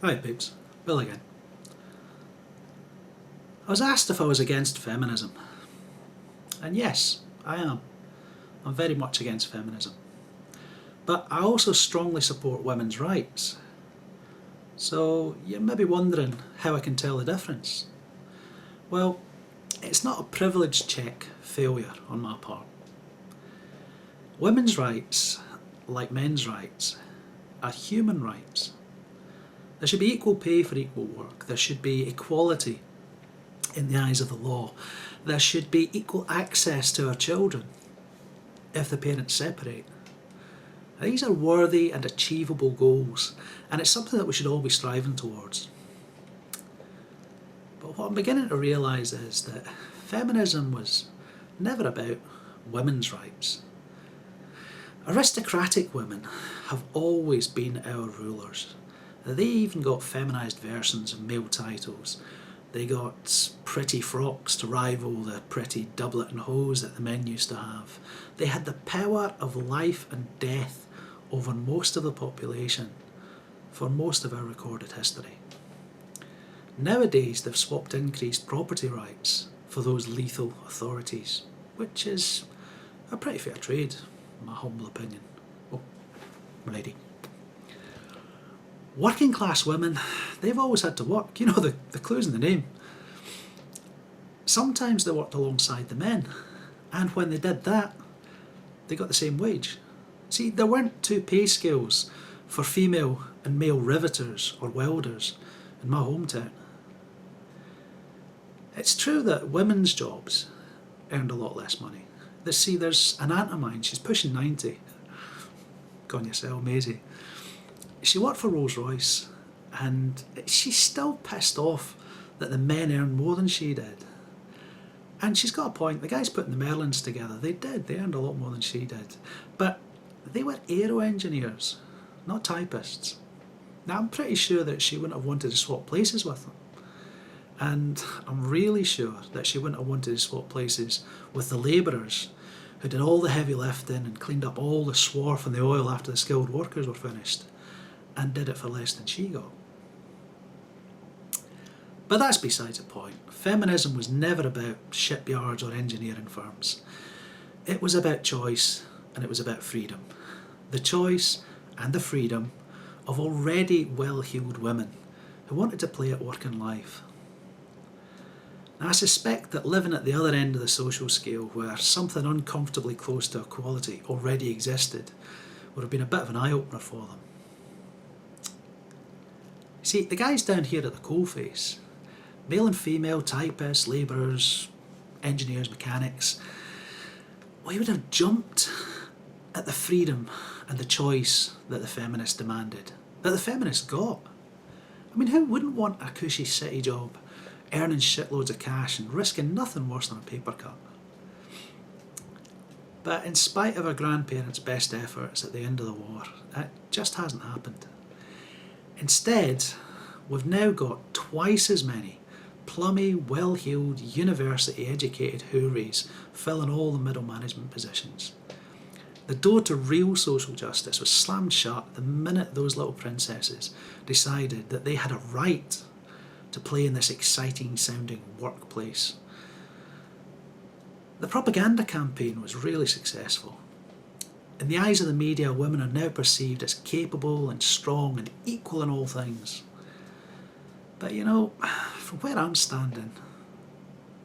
Hi peeps, Bill again. I was asked if I was against feminism, and yes, I am. I'm very much against feminism. But I also strongly support women's rights. So you may be wondering how I can tell the difference. Well, it's not a privilege check failure on my part. Women's rights, like men's rights, are human rights. There should be equal pay for equal work. There should be equality in the eyes of the law. There should be equal access to our children if the parents separate. These are worthy and achievable goals, and it's something that we should all be striving towards. But what I'm beginning to realise is that feminism was never about women's rights. Aristocratic women have always been our rulers. They even got feminised versions of male titles. They got pretty frocks to rival the pretty doublet and hose that the men used to have. They had the power of life and death over most of the population for most of our recorded history. Nowadays they've swapped increased property rights for those lethal authorities, which is a pretty fair trade, in my humble opinion. Oh, lady. Working class women, they've always had to work. You know, the clue's in the name. Sometimes they worked alongside the men, and when they did that, they got the same wage. See, there weren't two pay scales for female and male riveters or welders in my hometown. It's true that women's jobs earned a lot less money. See, there's an aunt of mine, she's pushing 90. Go on yourself, Maisie. She worked for Rolls-Royce, and she's still pissed off that the men earn more than she did. And she's got a point. The guys putting the Merlins together, they earned a lot more than she did. But they were aero engineers, not typists. Now I'm pretty sure that she wouldn't have wanted to swap places with them. And I'm really sure that she wouldn't have wanted to swap places with the labourers who did all the heavy lifting and cleaned up all the swarf and the oil after the skilled workers were finished, and did it for less than she got. But that's besides the point. Feminism was never about shipyards or engineering firms. It was about choice, and it was about freedom. The choice and the freedom of already well-heeled women who wanted to play at work in life. Now, I suspect that living at the other end of the social scale, where something uncomfortably close to equality already existed, would have been a bit of an eye-opener for them. See, the guys down here at the coalface, male and female typists, labourers, engineers, mechanics, we would have jumped at the freedom and the choice that the feminists demanded, that the feminists got. I mean, who wouldn't want a cushy city job, earning shitloads of cash and risking nothing worse than a paper cut? But in spite of our grandparents' best efforts at the end of the war, it just hasn't happened. Instead, we've now got twice as many plummy, well-heeled, university-educated houris filling all the middle management positions. The door to real social justice was slammed shut the minute those little princesses decided that they had a right to play in this exciting sounding workplace. The propaganda campaign was really successful. In the eyes of the media, women are now perceived as capable and strong and equal in all things. But you know, from where I'm standing,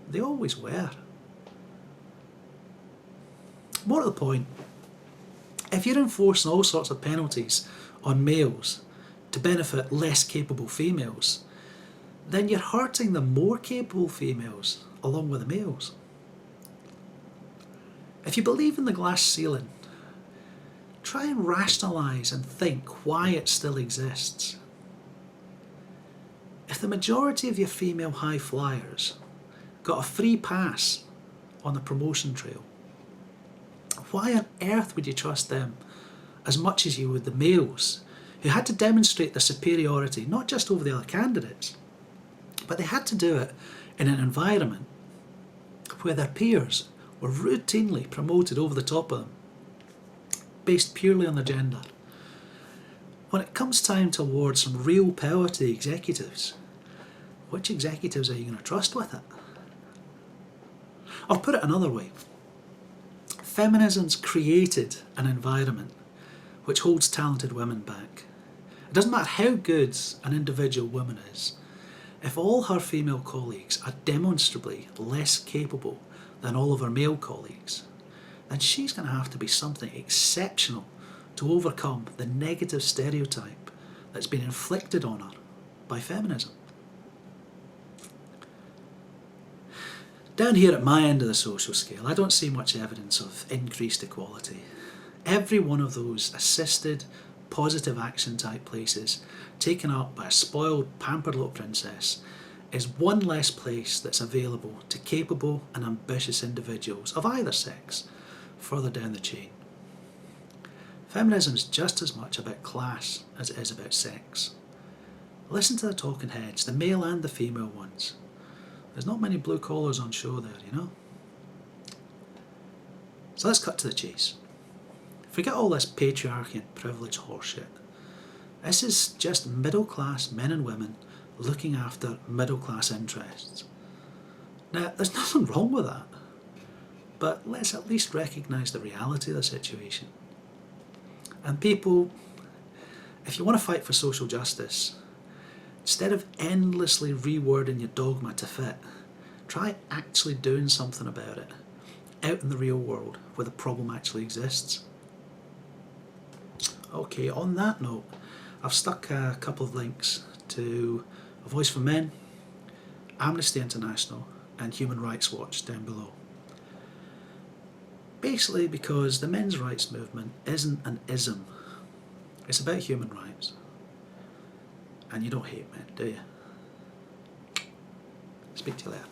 they always were. More to the point, if you're enforcing all sorts of penalties on males to benefit less capable females, then you're hurting the more capable females along with the males. If you believe in the glass ceiling, try and rationalise and think why it still exists. If the majority of your female high flyers got a free pass on the promotion trail, why on earth would you trust them as much as you would the males who had to demonstrate their superiority not just over the other candidates, but they had to do it in an environment where their peers were routinely promoted over the top of them, based purely on their gender? when it comes time to award some real power to the executives, which executives are you going to trust with it? Or put it another way, feminism's created an environment which holds talented women back. It doesn't matter how good an individual woman is, if all her female colleagues are demonstrably less capable than all of her male colleagues, then she's going to have to be something exceptional to overcome the negative stereotype that's been inflicted on her by feminism. Down here at my end of the social scale, I don't see much evidence of increased equality. Every one of those assisted, positive action type places taken up by a spoiled, pampered little princess is one less place that's available to capable and ambitious individuals of either sex further down the chain. Feminism is just as much about class as it is about sex. Listen to the talking heads, the male and the female ones. There's not many blue collars on show there, you know. So let's cut to the chase. Forget all this patriarchy and privilege horseshit. This is just middle class men and women looking after middle class interests. Now, there's nothing wrong with that, but let's at least recognise the reality of the situation. And people, if you want to fight for social justice, instead of endlessly rewording your dogma to fit, try actually doing something about it out in the real world where the problem actually exists. Okay, on that note, I've stuck a couple of links to A Voice for Men, Amnesty International and Human Rights Watch down below. Basically because the men's rights movement isn't an ism, it's about human rights. And you don't hate men, do you? Speak to you later.